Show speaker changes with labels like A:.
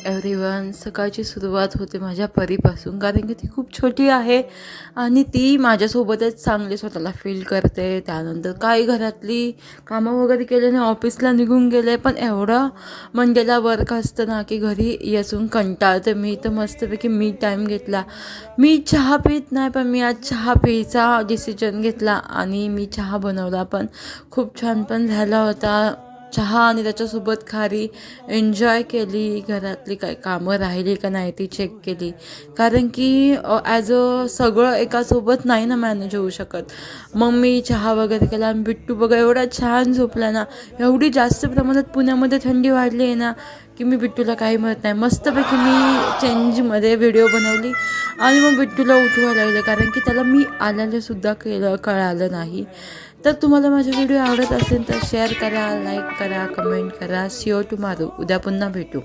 A: Everyone, सकाळची सुरुवात होते माझ्या परीपासून, कारण की ती खूप छोटी आहे आणि ती माझ्यासोबतच चांगली स्वतःला फील करते. त्यानंतर काही घरातली कामं वगैरे केले नाही, ऑफिसला निघून गेले, पण एवढं मंडेला वर्क असतं ना की घरी येऊन कंटाळते. मी तर मस्तपैकी मी टाईम घेतला. मी चहा पीत नाही, पण मी आज चहा प्यायचा डिसिजन घेतला आणि मी चहा बनवला, पण खूप छान पण झाला होता चहा आणि त्याच्यासोबत खारी. एन्जॉय केली, घरातली काही कामं राहिली का नाही ती चेक केली, कारण की ॲज अ सगळं एकासोबत नाही ना मॅनेज होऊ शकत. मग मी चहा वगैरे केला आणि बिट्टू बघा एवढा छान झोपला ना. एवढी जास्त प्रमाणात पुण्यामध्ये थंडी वाढली आहे ना की मी बिट्टूला काही म्हणत नाही. मस्तपैकी मी चेंजमध्ये व्हिडिओ बनवली आणि मग बिट्टूला उठवायला लागले, कारण की त्याला मी आल्यालासुद्धा कळालं नाही. तर तुम्हाला माझे व्हिडिओ आवडत असेल तर शेअर करा, लाईक करा, कमेंट करा. See you tomorrow. उद्या पुन्हा भेटू.